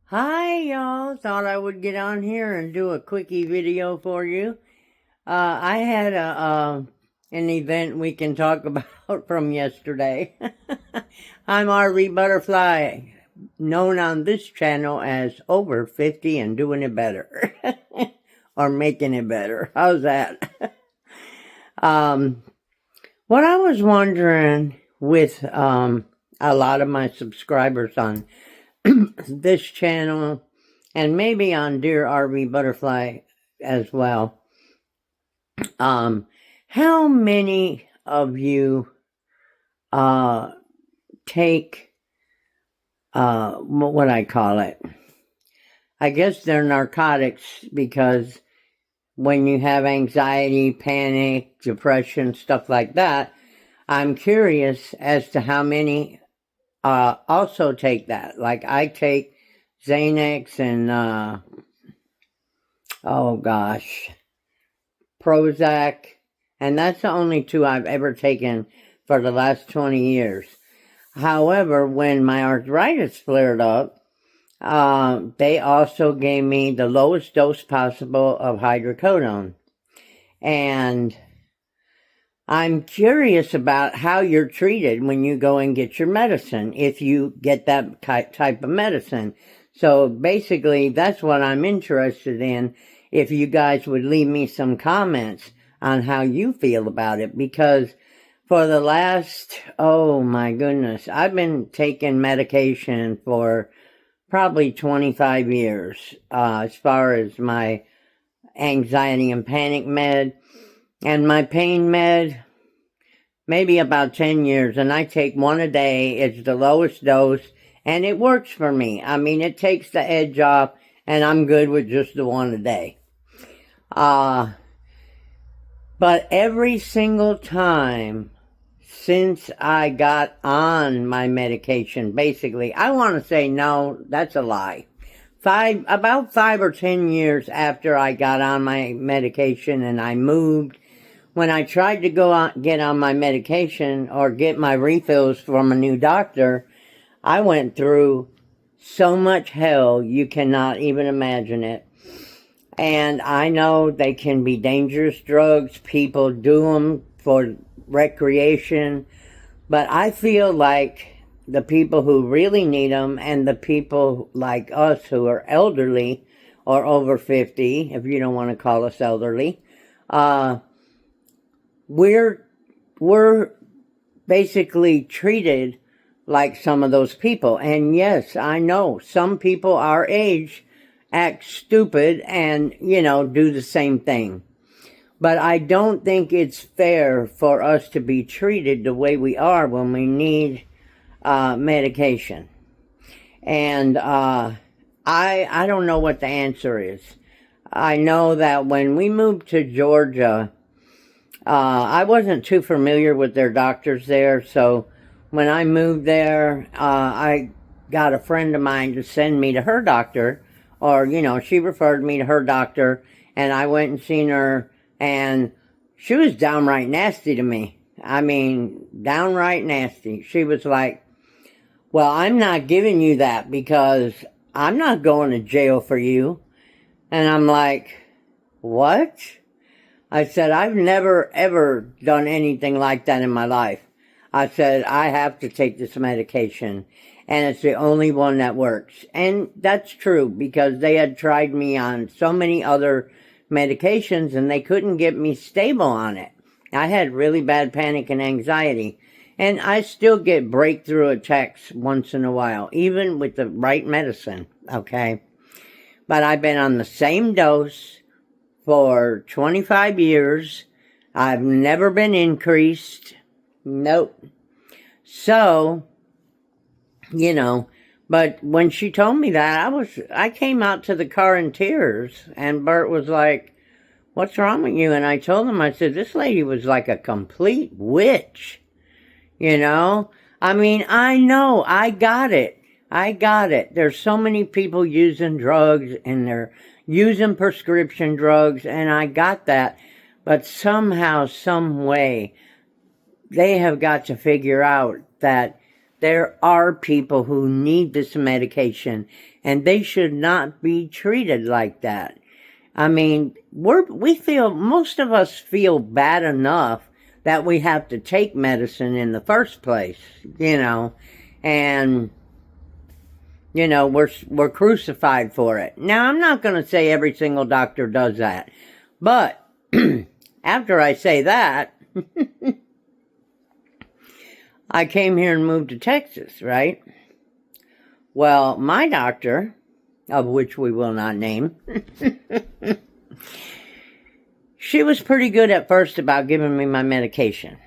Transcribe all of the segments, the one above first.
Hi, y'all. Thought I would get on here and do a quickie video for you. I had an event we can talk about from yesterday. I'm RV Butterfly, known on this channel as Over 50 and Doing It Better. Or Making It Better. How's that? What I was wondering with a lot of my subscribers on this channel, and maybe on Dear RV Butterfly as well. How many of you take what I call it? I guess they're narcotics, because when you have anxiety, panic, depression, stuff like that, I'm curious as to how many also take that. Like I take Xanax and Prozac, and that's the only two I've ever taken for the last 20 years. However, when my arthritis flared up, they also gave me the lowest dose possible of hydrocodone. And I'm curious about how you're treated when you go and get your medicine, if you get that type of medicine. So basically, that's what I'm interested in, if you guys would leave me some comments on how you feel about it. Because for the last, oh my goodness, I've been taking medication for probably 25 years, as far as my anxiety and panic med. And my pain med, maybe about 10 years, and I take one a day. It's the lowest dose, and it works for me. I mean, it takes the edge off, and I'm good with just the one a day. But every single time since I got on my medication, basically, I want to say no, that's a lie. About 5 or 10 years after I got on my medication and I moved, when I tried to get on my medication or get my refills from a new doctor, I went through so much hell you cannot even imagine it. And I know they can be dangerous drugs. People do them for recreation. But I feel like the people who really need them, and the people like us who are elderly or over 50, if you don't want to call us elderly, we're basically treated like some of those people. And yes, I know some people our age act stupid and, do the same thing. But I don't think it's fair for us to be treated the way we are when we need medication. And I don't know what the answer is. I know that when we moved to Georgia, I wasn't too familiar with their doctors there, so when I moved there, I got a friend of mine to send me to her doctor, or, she referred me to her doctor, and I went and seen her, and she was downright nasty to me. I mean, downright nasty. She was like, well, I'm not giving you that because I'm not going to jail for you. And I'm like, what? I said, I've never, ever done anything like that in my life. I said, I have to take this medication, and it's the only one that works. And that's true, because they had tried me on so many other medications, and they couldn't get me stable on it. I had really bad panic and anxiety, and I still get breakthrough attacks once in a while, even with the right medicine, okay? But I've been on the same dose for 25 years. I've never been increased. Nope. So, but when she told me that, I came out to the car in tears, and Bert was like, what's wrong with you? And I told him, I said, this lady was like a complete witch, I mean, I know, I got it. There's so many people using drugs, and they're using prescription drugs, and I got that. But somehow, some way, they have got to figure out that There are people who need this medication, and they should not be treated like that. I mean, most of us feel bad enough that we have to take medicine in the first place, and, we're crucified for it. Now, I'm not going to say every single doctor does that, but after I say that, I came here and moved to Texas, right? Well, my doctor, of which we will not name, she was pretty good at first about giving me my medication.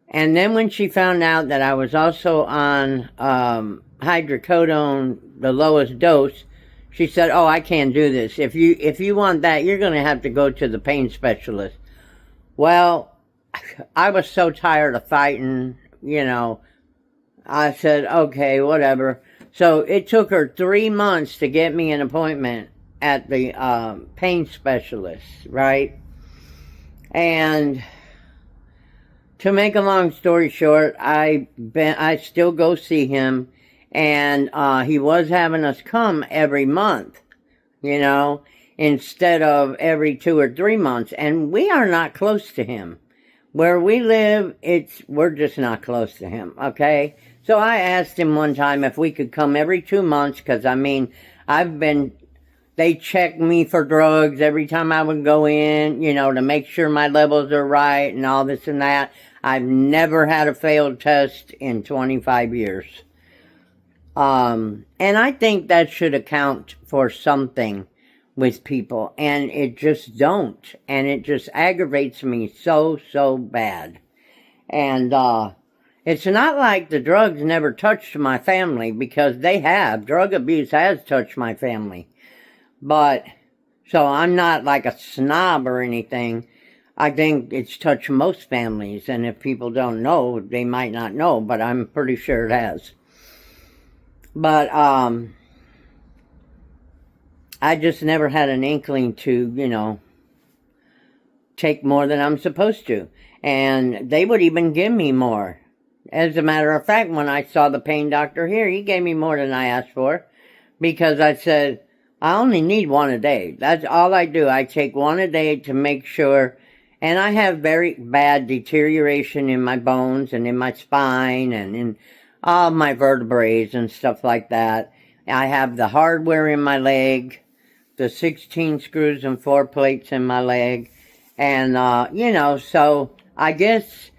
And then when she found out that I was also on hydrocodone, the lowest dose, she said, "Oh, I can't do this. If you want that, you're going to have to go to the pain specialist." Well, I was so tired of fighting, I said, okay, whatever. So it took her 3 months to get me an appointment at the pain specialist, right? And to make a long story short, I still go see him, and he was having us come every month, instead of every 2 or 3 months. And we are not close to him. Where we live, we're just not close to him, okay? So I asked him one time if we could come every 2 months, because, they check me for drugs every time I would go in, to make sure my levels are right and all this and that. I've never had a failed test in 25 years. And I think that should account for something with people, and it just don't, and it just aggravates me so bad. And it's not like the drugs never touched my family, because they have. Drug abuse has touched my family, but so I'm not like a snob or anything. I think it's touched most families, and if people don't know, they might not know, but I'm pretty sure it has. But I just never had an inkling to, take more than I'm supposed to. And they would even give me more. As a matter of fact, when I saw the pain doctor here, he gave me more than I asked for. Because I said, I only need one a day. That's all I do. I take one a day to make sure. And I have very bad deterioration in my bones and in my spine and in all my vertebrae and stuff like that. I have the hardware in my leg, the 16 screws and 4 plates in my leg. And, so I guess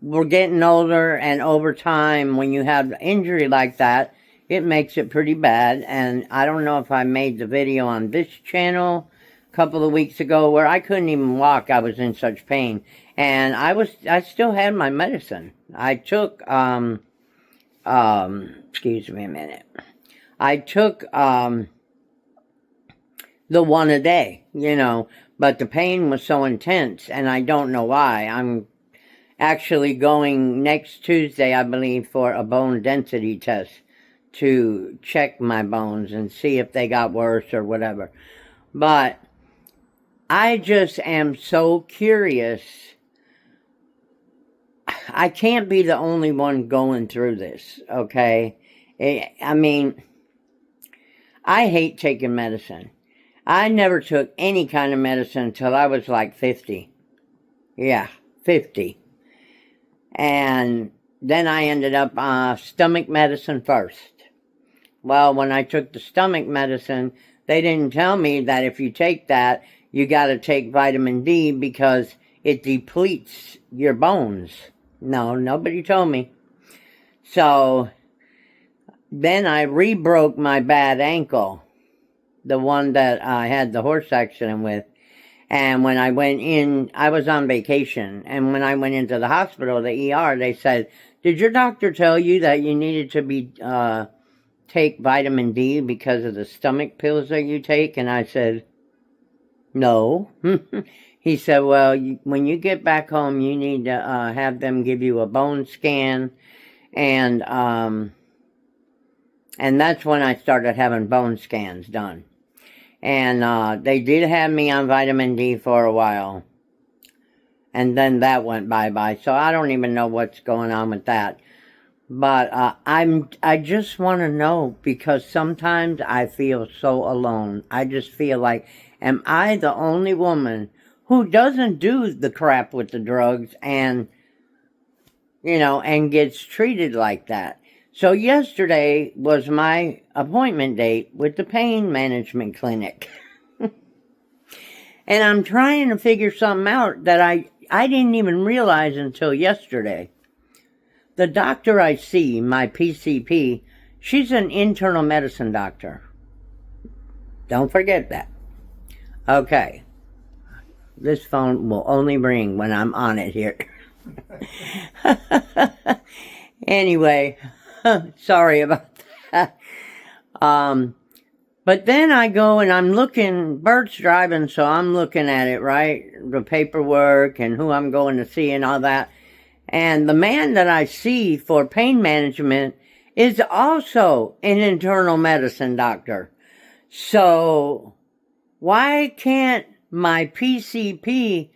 we're getting older, and over time, when you have an injury like that, it makes it pretty bad. And I don't know if I made the video on this channel a couple of weeks ago where I couldn't even walk. I was in such pain. And I still had my medicine. I took, excuse me a minute. I took the one a day, but the pain was so intense, and I don't know why. I'm actually going next Tuesday, I believe, for a bone density test to check my bones and see if they got worse or whatever. But I just am so curious. I can't be the only one going through this, okay? I hate taking medicine. I never took any kind of medicine until I was like 50. Yeah, 50. And then I ended up on stomach medicine first. Well, when I took the stomach medicine, they didn't tell me that if you take that, you got to take vitamin D because it depletes your bones. No, nobody told me. So then I re-broke my bad ankle, the one that I had the horse accident with. And when I went in, I was on vacation. And when I went into the hospital, the ER, they said, "Did your doctor tell you that you needed to take vitamin D because of the stomach pills that you take?" And I said, "No." He said, "Well, when you get back home, you need to have them give you a bone scan." And that's when I started having bone scans done. And they did have me on vitamin D for a while. and then that went bye-bye. So I don't even know what's going on with that. But I just want to know, because sometimes I feel so alone. I just feel like, am I the only woman who doesn't do the crap with the drugs and, and gets treated like that? So yesterday was my appointment date with the pain management clinic. And I'm trying to figure something out that I didn't even realize until yesterday. The doctor I see, my PCP, she's an internal medicine doctor. Don't forget that. Okay. This phone will only ring when I'm on it here. Anyway, sorry about that. But then I go and I'm looking, Bert's driving, so I'm looking at it, right? The paperwork and who I'm going to see and all that. And the man that I see for pain management is also an internal medicine doctor. So why can't my PCP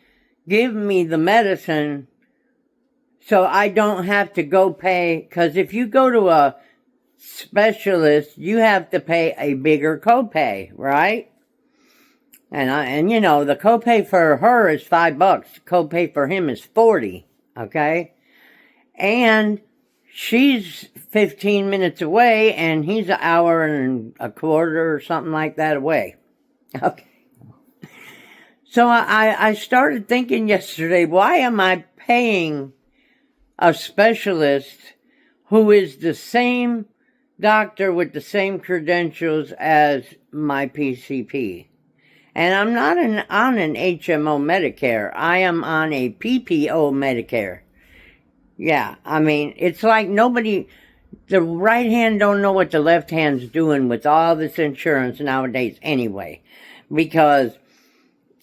give me the medicine so I don't have to go pay? Because if you go to a specialist, you have to pay a bigger copay, right? And the copay for her is $5. Copay for him is $40. Okay? And she's 15 minutes away, and he's an hour and a quarter or something like that away. Okay. So I started thinking yesterday, why am I paying a specialist who is the same doctor with the same credentials as my PCP? And I'm not on an HMO Medicare. I am on a PPO Medicare. Yeah, I mean, it's like the right hand don't know what the left hand's doing with all this insurance nowadays anyway. Because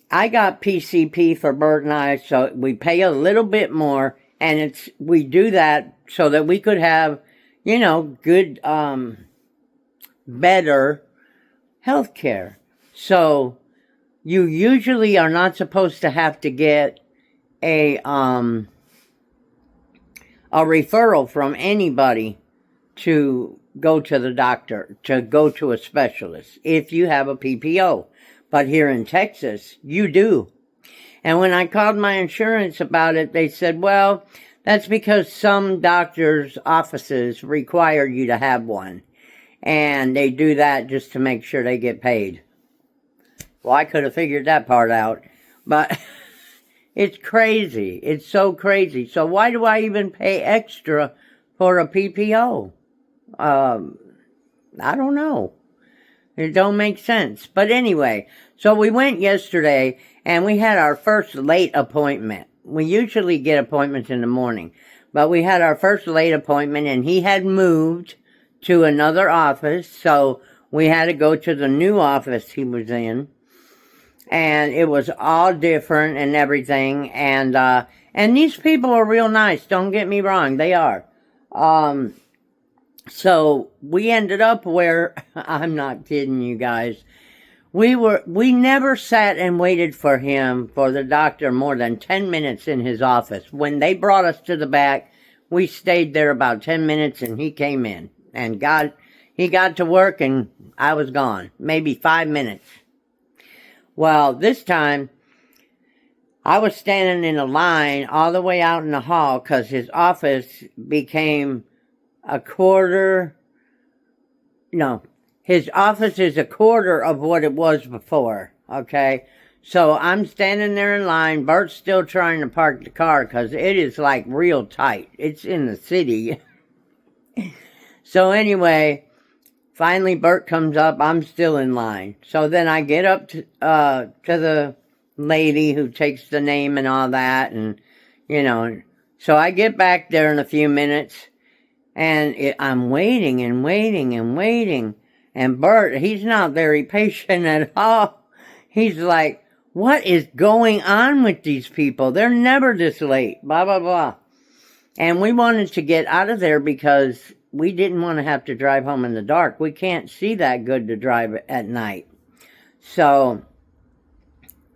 I got PCP for Bert and I, so we pay a little bit more, and we do that so that we could have, good, better health care. So you usually are not supposed to have to get a referral from anybody to go to the doctor, to go to a specialist, if you have a PPO. But here in Texas, you do. And when I called my insurance about it, they said, well, that's because some doctors' offices require you to have one. And they do that just to make sure they get paid. Well, I could have figured that part out, but it's crazy. It's so crazy. So why do I even pay extra for a PPO? I don't know. It don't make sense. But anyway, so we went yesterday and we had our first late appointment. We usually get appointments in the morning, but we had our first late appointment, and he had moved to another office, so we had to go to the new office he was in. And it was all different and everything. And these people are real nice. Don't get me wrong. They are. So we ended up where, I'm not kidding you guys. We never sat and waited for the doctor, more than 10 minutes in his office. When they brought us to the back, we stayed there about 10 minutes and he came in. And he got to work and I was gone. Maybe 5 minutes. Well, this time, I was standing in a line all the way out in the hall because his office became his office is a quarter of what it was before, okay? So I'm standing there in line. Bert's still trying to park the car because it is like real tight. It's in the city. So anyway, finally, Bert comes up. I'm still in line. So then I get up to the lady who takes the name and all that. And, so I get back there in a few minutes. And I'm waiting and waiting and waiting. And Bert, he's not very patient at all. He's like, what is going on with these people? They're never this late. Blah, blah, blah. And we wanted to get out of there because we didn't want to have to drive home in the dark. We can't see that good to drive at night. So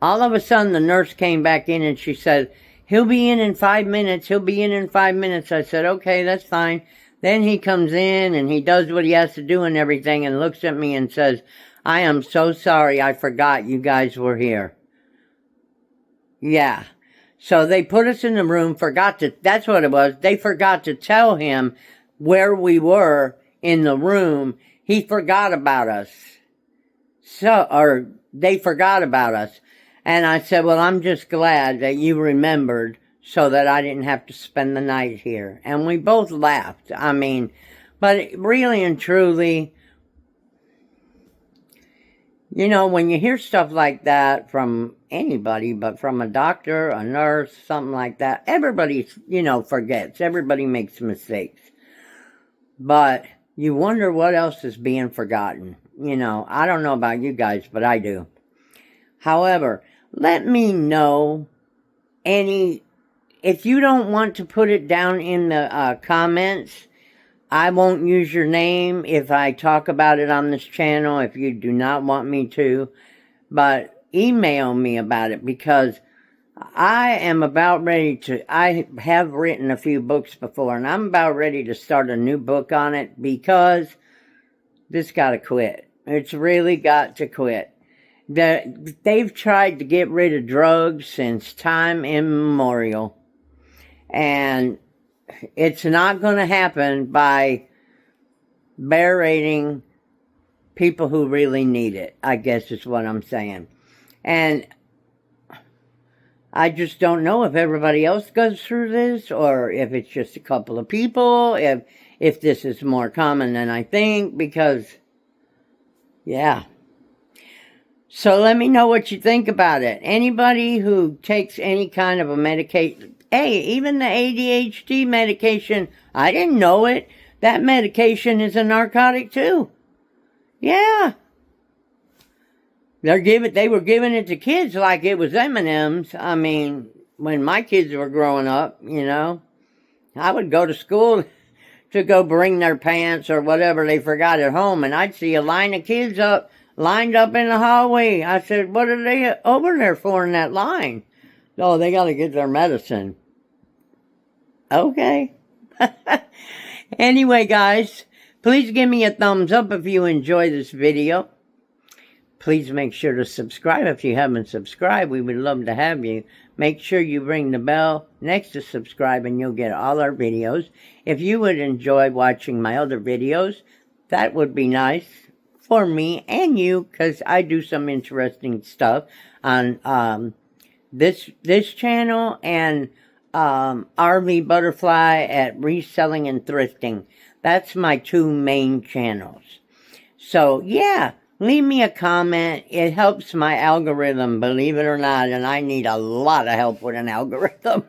all of a sudden the nurse came back in and she said, he'll be in 5 minutes. He'll be in 5 minutes. I said, okay, that's fine. Then he comes in and he does what he has to do and everything and looks at me and says, I am so sorry. I forgot you guys were here. Yeah. So they put us in the room, that's what it was. They forgot to tell him where we were in the room. He forgot about us. Or they forgot about us. And I said, well, I'm just glad that you remembered so that I didn't have to spend the night here. And we both laughed. I mean, but really and truly, you know, when you hear stuff like that from anybody, but from a doctor, a nurse, something like that, everybody, you know, forgets. Everybody makes mistakes. But you wonder what else is being forgotten. You know, I don't know about you guys, but I do. However, let me know if you don't want to put it down in the comments, I won't use your name if I talk about it on this channel, if you do not want me to. But email me about it, because I am about ready to, I have written a few books before, and I'm about ready to start a new book on it, because this got to quit. It's really got to quit. They've tried to get rid of drugs since time immemorial. And it's not going to happen by berating people who really need it, I guess is what I'm saying. And I just don't know if everybody else goes through this, or if it's just a couple of people, if this is more common than I think, because, yeah. So let me know what you think about it. Anybody who takes any kind of a medication, hey, even the ADHD medication, I didn't know it. That medication is a narcotic too. Yeah. They were giving it to kids like it was M&Ms. I mean, when my kids were growing up, you know, I would go to school to go bring their pants or whatever they forgot at home, and I'd see a line of kids lined up in the hallway. I said, what are they over there for in that line? Oh, they got to get their medicine. Okay. Anyway, guys, please give me a thumbs up if you enjoy this video. Please make sure to subscribe if you haven't subscribed. We would love to have you. Make sure you ring the bell next to subscribe and you'll get all our videos. If you would enjoy watching my other videos, that would be nice for me and you, because I do some interesting stuff on this channel and RV Butterfly at Reselling and Thrifting. That's my two main channels. So, yeah, leave me a comment. It helps my algorithm, believe it or not, and I need a lot of help with an algorithm.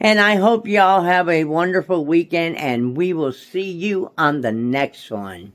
And I hope y'all have a wonderful weekend, and we will see you on the next one.